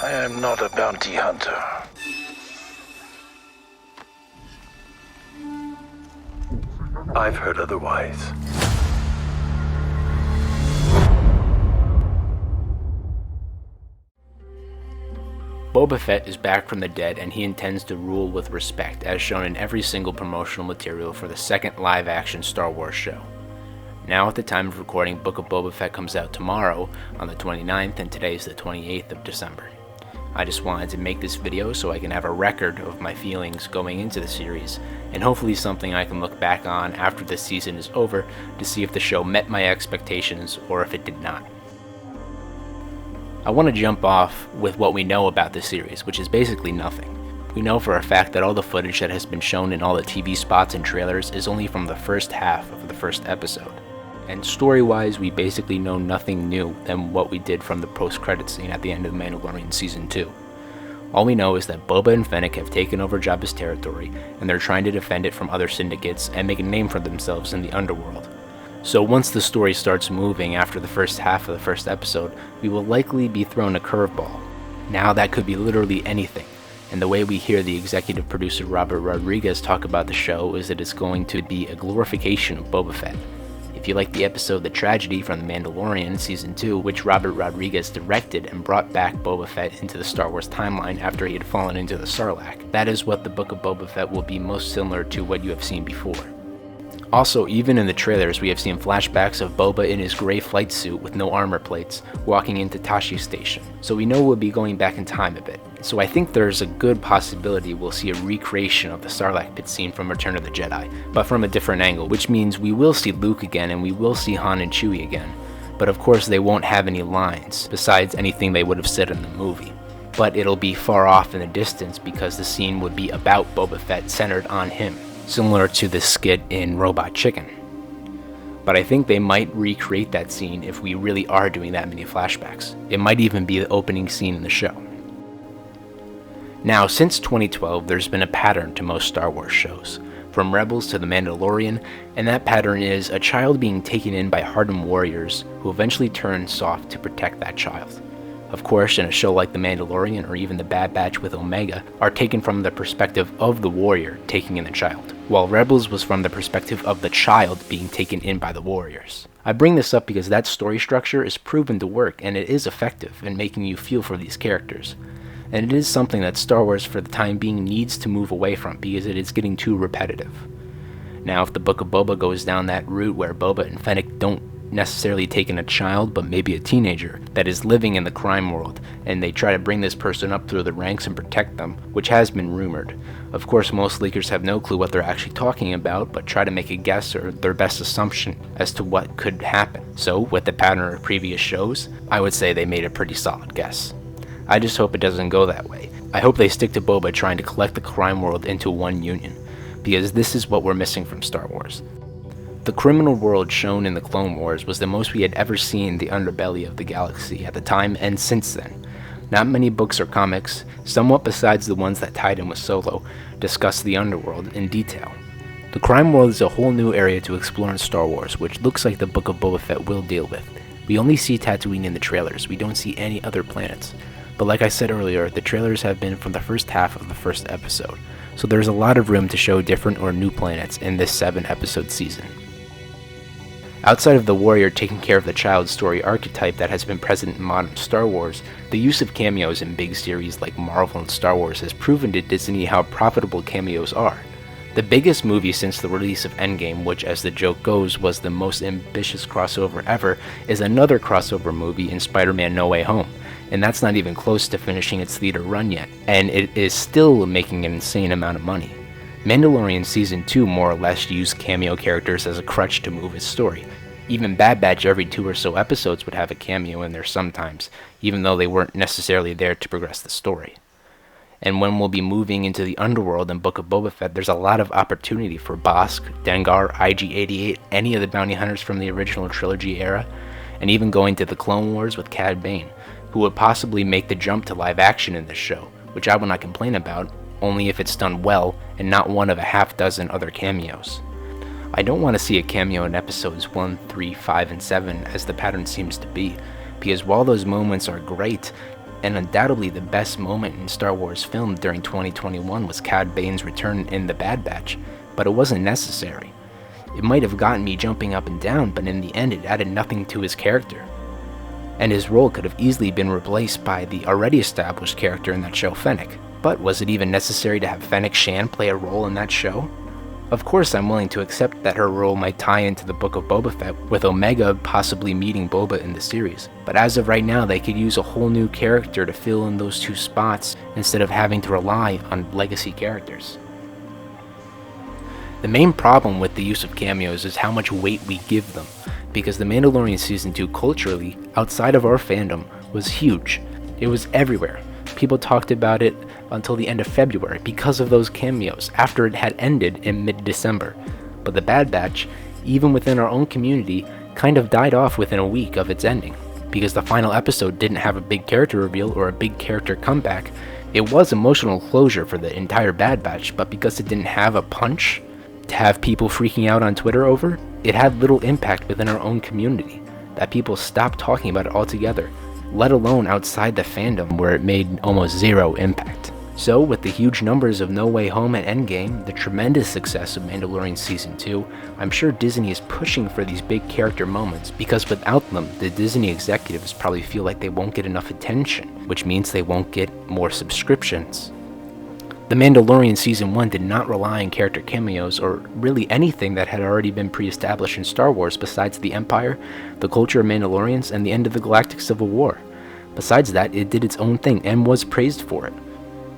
I am not a bounty hunter. I've heard otherwise. Boba Fett is back from the dead, and he intends to rule with respect, as shown in every single promotional material for the second live-action Star Wars show. Now, at the time of recording, Book of Boba Fett comes out tomorrow on the 29th, and today is the 28th of December. I just wanted to make this video so I can have a record of my feelings going into the series, and hopefully something I can look back on after this season is over to see if the show met my expectations or if it did not. I want to jump off with what we know about the series, which is basically nothing. We know for a fact that all the footage that has been shown in all the TV spots and trailers is only from the first half of the first episode. And story-wise, we basically know nothing new than what we did from the post-credits scene at the end of The Mandalorian Season 2. All we know is that Boba and Fennec have taken over Jabba's territory, and they're trying to defend it from other syndicates and make a name for themselves in the underworld. So once the story starts moving after the first half of the first episode, we will likely be thrown a curveball. Now that could be literally anything, and the way we hear the executive producer Robert Rodriguez talk about the show is that it's going to be a glorification of Boba Fett. If you like the episode The Tragedy from The Mandalorian Season 2, which Robert Rodriguez directed and brought back Boba Fett into the Star Wars timeline after he had fallen into the Sarlacc, that is what the Book of Boba Fett will be most similar to what you have seen before. Also, even in the trailers, we have seen flashbacks of Boba in his gray flight suit with no armor plates, walking into Tashi's station, so we know we'll be going back in time a bit. So I think there's a good possibility we'll see a recreation of the Sarlacc pit scene from Return of the Jedi, but from a different angle, which means we will see Luke again and we will see Han and Chewie again. But of course they won't have any lines, besides anything they would have said in the movie. But it'll be far off in the distance because the scene would be about Boba Fett centered on him, similar to the skit in Robot Chicken. But I think they might recreate that scene if we really are doing that many flashbacks. It might even be the opening scene in the show. Now, since 2012, there's been a pattern to most Star Wars shows, from Rebels to The Mandalorian, and that pattern is a child being taken in by hardened warriors who eventually turn soft to protect that child. Of course, in a show like The Mandalorian or even The Bad Batch with Omega are taken from the perspective of the warrior taking in the child, while Rebels was from the perspective of the child being taken in by the warriors. I bring this up because that story structure is proven to work and it is effective in making you feel for these characters. And it is something that Star Wars for the time being needs to move away from because it is getting too repetitive. Now, if the Book of Boba goes down that route where Boba and Fennec don't necessarily take in a child, but maybe a teenager that is living in the crime world, and they try to bring this person up through the ranks and protect them, which has been rumored. Of course, most leakers have no clue what they're actually talking about, but try to make a guess or their best assumption as to what could happen. So, with the pattern of previous shows, I would say they made a pretty solid guess. I just hope it doesn't go that way. I hope they stick to Boba trying to collect the crime world into one union, because this is what we're missing from Star Wars. The criminal world shown in the Clone Wars was the most we had ever seen the underbelly of the galaxy at the time and since then. Not many books or comics, somewhat besides the ones that tied in with Solo, discuss the underworld in detail. The crime world is a whole new area to explore in Star Wars, which looks like the Book of Boba Fett will deal with. We only see Tatooine in the trailers, we don't see any other planets. But like I said earlier, the trailers have been from the first half of the first episode, so there's a lot of room to show different or new planets in this 7-episode season. Outside of the warrior taking care of the child story archetype that has been present in modern Star Wars, the use of cameos in big series like Marvel and Star Wars has proven to Disney how profitable cameos are. The biggest movie since the release of Endgame, which as the joke goes was the most ambitious crossover ever, is another crossover movie in Spider-Man No Way Home, and that's not even close to finishing its theater run yet, and it is still making an insane amount of money. Mandalorian Season 2 more or less used cameo characters as a crutch to move its story. Even Bad Batch every 2 or so episodes would have a cameo in there sometimes, even though they weren't necessarily there to progress the story. And when we'll be moving into the underworld in Book of Boba Fett, there's a lot of opportunity for Bossk, Dengar, IG-88, any of the bounty hunters from the original trilogy era, and even going to the Clone Wars with Cad Bane, who would possibly make the jump to live action in this show, which I will not complain about, only if it's done well and not one of a half dozen other cameos. I don't want to see a cameo in episodes 1, 3, 5, and 7 as the pattern seems to be, because while those moments are great, And undoubtedly the best moment in Star Wars film during 2021 was Cad Bane's return in The Bad Batch, but it wasn't necessary. It might have gotten me jumping up and down, but in the end it added nothing to his character. And his role could have easily been replaced by the already established character in that show, Fennec. But was it even necessary to have Fennec Shand play a role in that show? Of course I'm willing to accept that her role might tie into the Book of Boba Fett, with Omega possibly meeting Boba in the series. But as of right now, they could use a whole new character to fill in those two spots instead of having to rely on legacy characters. The main problem with the use of cameos is how much weight we give them, because The Mandalorian Season 2 culturally, outside of our fandom, was huge. It was everywhere. People talked about it until the end of February because of those cameos, after it had ended in mid-December. But The Bad Batch, even within our own community, kind of died off within a week of its ending, because the final episode didn't have a big character reveal or a big character comeback. It was emotional closure for the entire Bad Batch, but because it didn't have a punch to have people freaking out on Twitter over, it had little impact within our own community, that people stopped talking about it altogether, let alone outside the fandom where it made almost zero impact. So with the huge numbers of No Way Home and Endgame, the tremendous success of Mandalorian Season 2, I'm sure Disney is pushing for these big character moments, because without them, the Disney executives probably feel like they won't get enough attention, which means they won't get more subscriptions. The Mandalorian Season 1 did not rely on character cameos or really anything that had already been pre-established in Star Wars besides the Empire, the culture of Mandalorians, and the end of the Galactic Civil War. Besides that, it did its own thing and was praised for it.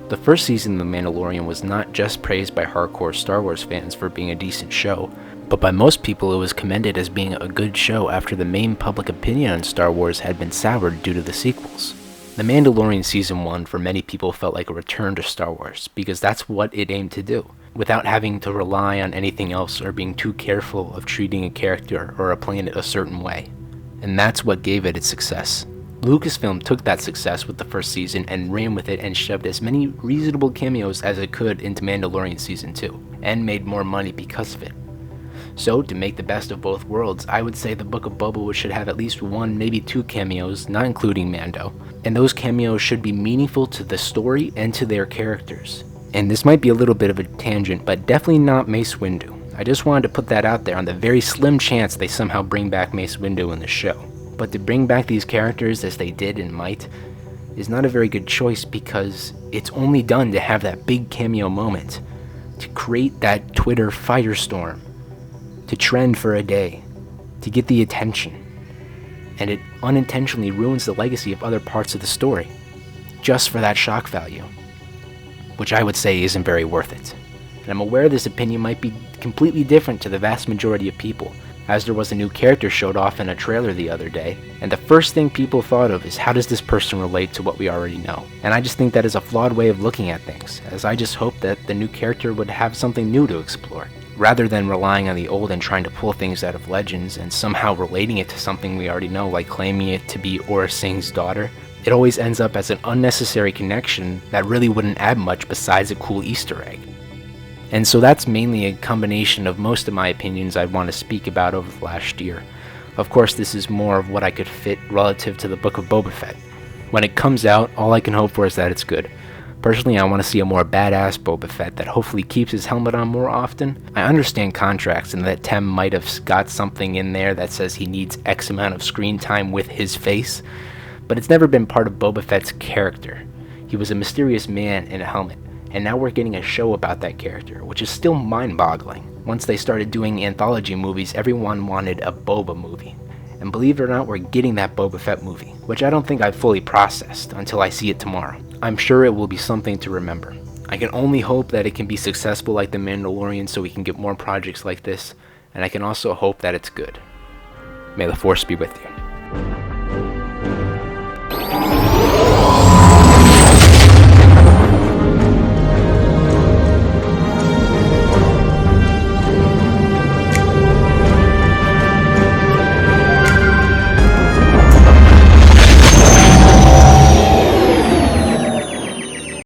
The first season of The Mandalorian was not just praised by hardcore Star Wars fans for being a decent show, but by most people it was commended as being a good show after the main public opinion on Star Wars had been soured due to the sequels. The Mandalorian Season 1 for many people felt like a return to Star Wars, because that's what it aimed to do, without having to rely on anything else or being too careful of treating a character or a planet a certain way. And that's what gave it its success. Lucasfilm took that success with the first season and ran with it and shoved as many reasonable cameos as it could into Mandalorian Season 2, and made more money because of it. So, to make the best of both worlds, I would say the Book of Boba should have at least one, maybe two cameos, not including Mando. And those cameos should be meaningful to the story and to their characters. And this might be a little bit of a tangent, but definitely not Mace Windu. I just wanted to put that out there on the very slim chance they somehow bring back Mace Windu in the show. But to bring back these characters as they did and might is not a very good choice, because it's only done to have that big cameo moment, to create that Twitter firestorm, to trend for a day, to get the attention, and it unintentionally ruins the legacy of other parts of the story, just for that shock value, which I would say isn't very worth it. And I'm aware this opinion might be completely different to the vast majority of people, as there was a new character showed off in a trailer the other day, and the first thing people thought of is, how does this person relate to what we already know? And I just think that is a flawed way of looking at things, as I just hope that the new character would have something new to explore, rather than relying on the old and trying to pull things out of Legends and somehow relating it to something we already know, like claiming it to be Aurra Singh's daughter. It always ends up as an unnecessary connection that really wouldn't add much besides a cool Easter egg. And so that's mainly a combination of most of my opinions I'd want to speak about over the last year. Of course, this is more of what I could fit relative to the Book of Boba Fett. When it comes out, all I can hope for is that it's good. Personally, I want to see a more badass Boba Fett that hopefully keeps his helmet on more often. I understand contracts and that Tem might have got something in there that says he needs X amount of screen time with his face, but it's never been part of Boba Fett's character. He was a mysterious man in a helmet, and now we're getting a show about that character, which is still mind-boggling. Once they started doing anthology movies, everyone wanted a Boba movie. And believe it or not, we're getting that Boba Fett movie, which I don't think I've fully processed until I see it tomorrow. I'm sure it will be something to remember. I can only hope that it can be successful like The Mandalorian so we can get more projects like this, and I can also hope that it's good. May the Force be with you.